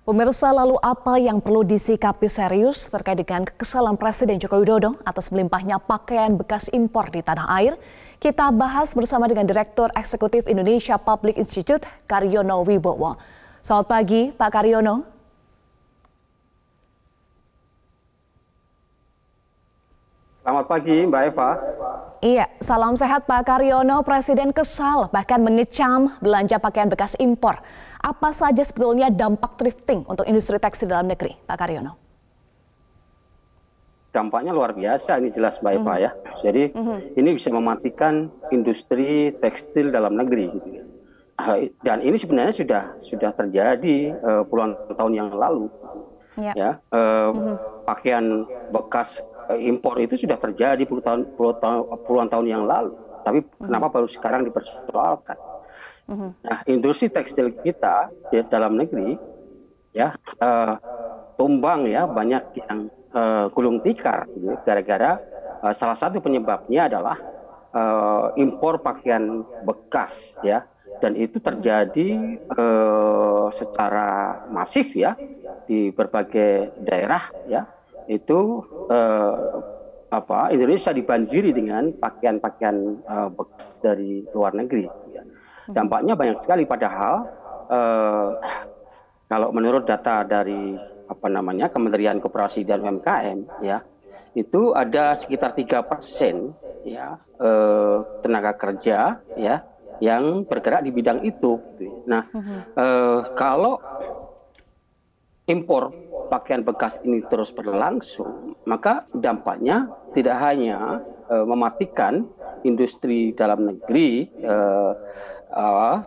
Pemirsa, lalu apa yang perlu disikapi serius terkait dengan kekesalan Presiden Joko Widodo atas melimpahnya pakaian bekas impor di tanah air? Kita bahas bersama dengan Direktur Eksekutif Indonesia Public Institute, Karyono Wibowo. Selamat pagi, Pak Karyono. Selamat pagi, Mbak Eva. Iya, salam sehat Pak Karyono. Presiden kesal bahkan mengecam belanja pakaian bekas impor. Apa saja sebetulnya dampak thrifting untuk industri tekstil dalam negeri, Pak Karyono? Dampaknya luar biasa, ini jelas Mbak Eva ya. Jadi ini bisa mematikan industri tekstil dalam negeri. Gitu. Dan ini sebenarnya sudah terjadi puluhan tahun yang lalu. Ya, pakaian bekas impor itu sudah terjadi puluhan tahun yang lalu. Tapi kenapa baru sekarang dipersoalkan? Nah, industri tekstil kita di dalam negeri ya tumbang ya, banyak yang gulung tikar gitu, gara-gara salah satu penyebabnya adalah impor pakaian bekas ya, dan itu terjadi secara masif ya di berbagai daerah ya. Itu Indonesia dibanjiri dengan pakaian-pakaian bekas dari luar negeri. Dampaknya banyak sekali, padahal kalau menurut data dari Kementerian Koperasi dan UMKM ya, itu ada sekitar 3% ya tenaga kerja ya yang bergerak di bidang itu. Nah, kalau impor pakaian bekas ini terus berlangsung, maka dampaknya tidak hanya mematikan industri dalam negeri,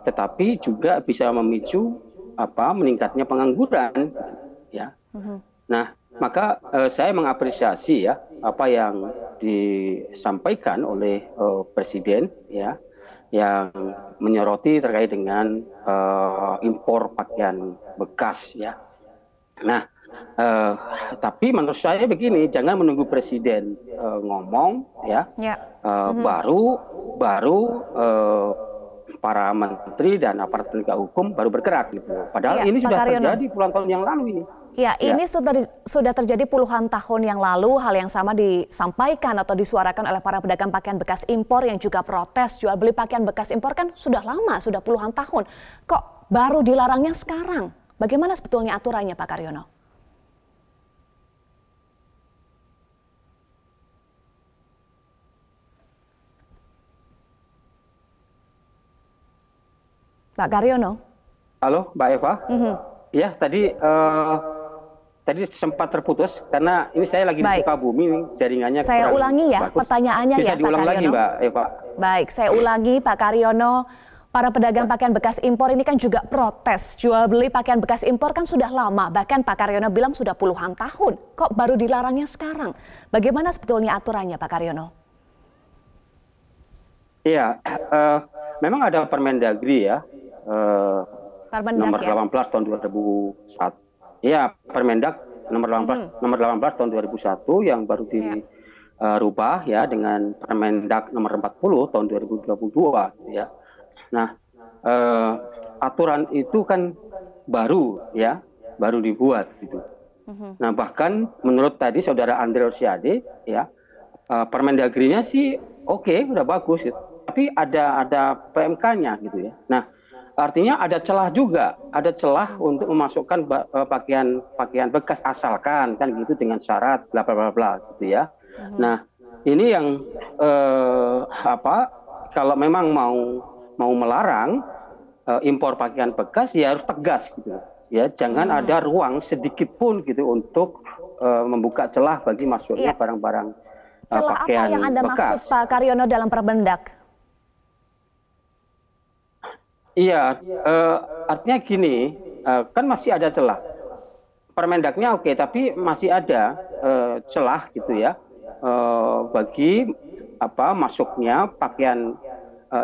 tetapi juga bisa memicu meningkatnya pengangguran, ya. Nah, maka saya mengapresiasi ya apa yang disampaikan oleh Presiden ya, yang menyoroti terkait dengan impor pakaian bekas ya. Nah, tapi menurut saya begini, jangan menunggu Presiden ngomong ya, baru para menteri dan aparat penegak hukum baru bergerak gitu. Padahal ini sudah terjadi puluhan tahun yang lalu ini. Ya, ini sudah terjadi puluhan tahun yang lalu. Hal yang sama disampaikan atau disuarakan oleh para pedagang pakaian bekas impor yang juga protes jual beli pakaian bekas impor kan sudah lama, sudah puluhan tahun. Kok baru dilarangnya sekarang? Bagaimana sebetulnya aturannya, Pak Karyono? Pak Karyono. Halo, Mbak Eva. Ya, tadi sempat terputus karena ini saya lagi di Sukabumi, jaringannya. Saya ulangi ya, bagus. Pertanyaannya bisa ya, Pak Karyono. Lagi, Mbak Eva. Baik, saya ulangi, Pak Karyono. Para pedagang pakaian bekas impor ini kan juga protes. Jual beli pakaian bekas impor kan sudah lama. Bahkan Pak Karyono bilang sudah puluhan tahun. Kok baru dilarangnya sekarang? Bagaimana sebetulnya aturannya, Pak Karyono? Iya, memang ada Permendagri ya. Nomor 18 tahun 2001. Iya, Permendag nomor 18 tahun 2001 yang baru dirubah ya dengan Permendag nomor 40 tahun 2022 ya. Nah, aturan itu kan baru dibuat gitu. Nah, bahkan menurut tadi Saudara Andre Rosiade ya, Permendagrinya sih oke, udah bagus gitu. Tapi ada PMK-nya gitu ya. Nah, artinya ada celah juga, ada celah untuk memasukkan pakaian bekas asalkan kan gitu dengan syarat bla bla bla gitu ya. Nah, ini yang kalau memang mau melarang impor pakaian bekas ya harus tegas gitu ya, jangan ada ruang sedikit pun gitu untuk membuka celah bagi masuknya barang-barang pakaian bekas. Celah apa yang Anda maksud, Pak Karyono, dalam Permendag? Iya, artinya gini, kan masih ada celah. Permendagnya oke, tapi masih ada celah gitu ya bagi masuknya pakaian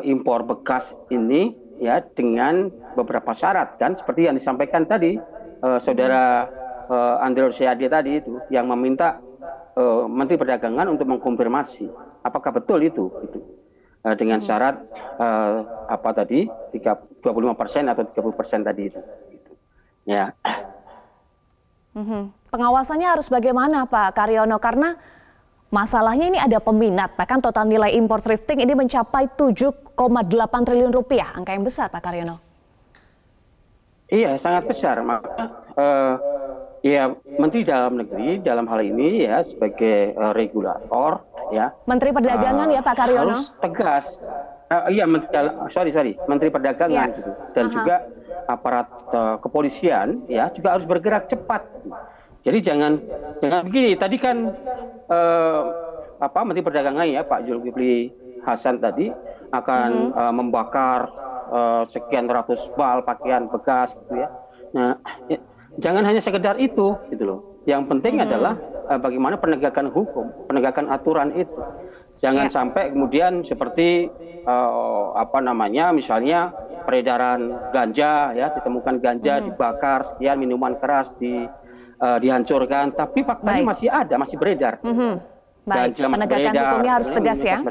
impor bekas ini ya dengan beberapa syarat kan, seperti yang disampaikan tadi Saudara Andre Rosiade tadi itu, yang meminta Menteri Perdagangan untuk mengkonfirmasi apakah betul itu dengan syarat 25% atau 30% tadi itu. Ya. Pengawasannya harus bagaimana Pak Karyono? Karena masalahnya ini ada peminat, bahkan total nilai impor thrifting ini mencapai 7,8 triliun rupiah, angka yang besar Pak Karyono. Iya, sangat besar. Maka ya Menteri Dalam Negeri dalam hal ini ya sebagai regulator ya. Menteri Perdagangan ya Pak Karyono. Harus tegas. Iya, Menteri Perdagangan gitu. Dan juga aparat kepolisian ya juga harus bergerak cepat. Jadi jangan begini. Tadi kan Menteri Perdagangan ya Pak Zulkifli Hasan tadi akan membakar sekian ratus bal pakaian bekas gitu ya. Nah, jangan hanya sekedar itu gitu loh. Yang penting adalah bagaimana penegakan hukum, penegakan aturan itu. Jangan sampai kemudian seperti misalnya peredaran ganja ya, ditemukan ganja dibakar, sekian minuman keras dihancurkan, tapi faktanya masih ada, masih beredar. Baik, penegakan hukumnya harus tegas ya.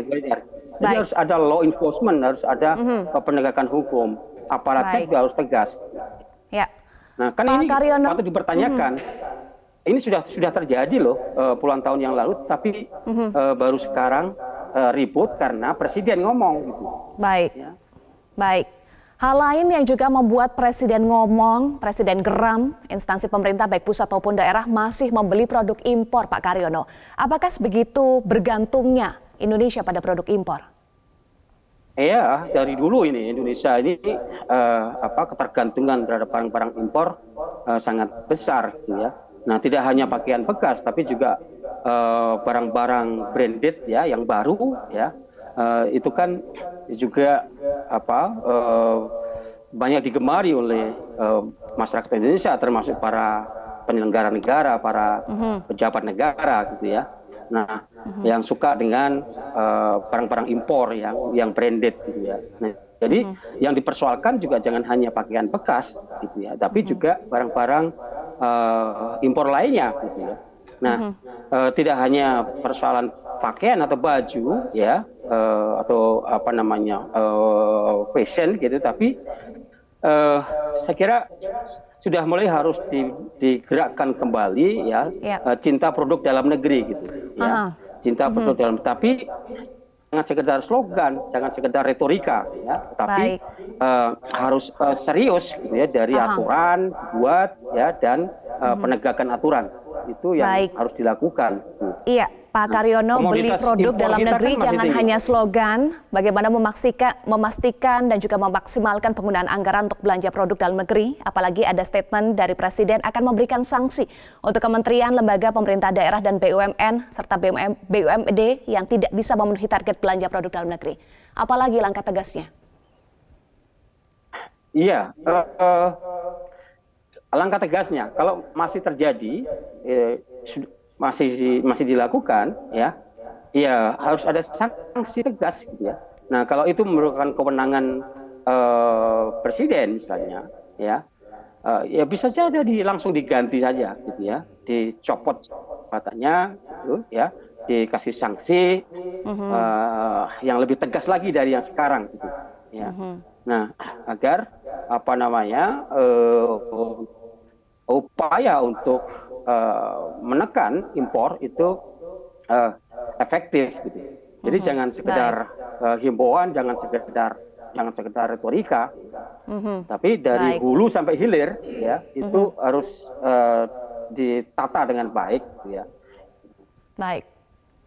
Jadi harus ada law enforcement, harus ada penegakan hukum, aparatnya juga harus tegas. Ya. Nah, kan ini patut dipertanyakan. Ini sudah terjadi loh puluhan tahun yang lalu, tapi baru sekarang ribut karena presiden ngomong. Gitu. Baik, ya. Baik. Hal lain yang juga membuat presiden ngomong, presiden geram, instansi pemerintah baik pusat maupun daerah masih membeli produk impor, Pak Karyono. Apakah sebegitu bergantungnya Indonesia pada produk impor? Iya, dari dulu ini Indonesia ini ketergantungan terhadap barang-barang impor sangat besar, gitu ya. Nah, tidak hanya pakaian bekas, tapi juga barang-barang branded ya, yang baru ya. Itu kan juga banyak digemari oleh masyarakat Indonesia, termasuk para penyelenggara negara, para pejabat negara gitu ya. Nah, yang suka dengan barang-barang impor yang branded gitu ya. Nah, jadi yang dipersoalkan juga jangan hanya pakaian bekas gitu ya, tapi juga barang-barang impor lainnya gitu ya. Nah, tidak hanya persoalan pakaian atau baju ya, atau fashion gitu, tapi saya kira sudah mulai harus digerakkan kembali ya, cinta produk dalam negeri gitu ya. Cinta produk dalam, tapi jangan sekedar slogan, jangan sekedar retorika ya, tapi harus serius gitu ya, dari aturan buat ya, dan penegakan aturan itu yang harus dilakukan. Iya, Pak Karyono, beli produk dalam negeri jangan hanya slogan, bagaimana memastikan dan juga memaksimalkan penggunaan anggaran untuk belanja produk dalam negeri, apalagi ada statement dari Presiden akan memberikan sanksi untuk kementerian, lembaga pemerintah daerah dan BUMN serta BUMD yang tidak bisa memenuhi target belanja produk dalam negeri. Apalagi langkah tegasnya? Iya, langkah tegasnya kalau masih terjadi, masih dilakukan ya harus ada sanksi tegas gitu ya. Nah, kalau itu merupakan kewenangan presiden misalnya ya bisa saja langsung diganti saja gitu ya, dicopot jabatannya gitu ya, dikasih sanksi yang lebih tegas lagi dari yang sekarang gitu ya. Nah, agar upaya untuk menekan impor itu efektif gitu. Jadi jangan sekedar himbauan, jangan sekedar retorika, tapi dari hulu sampai hilir ya, itu harus ditata dengan baik gitu ya. Baik.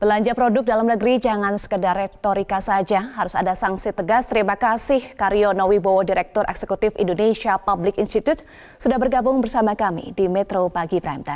Belanja produk dalam negeri jangan sekedar retorika saja, harus ada sanksi tegas. Terima kasih Karyono Wibowo, Direktur Eksekutif Indonesia Public Institute, sudah bergabung bersama kami di Metro Pagi Prime Time.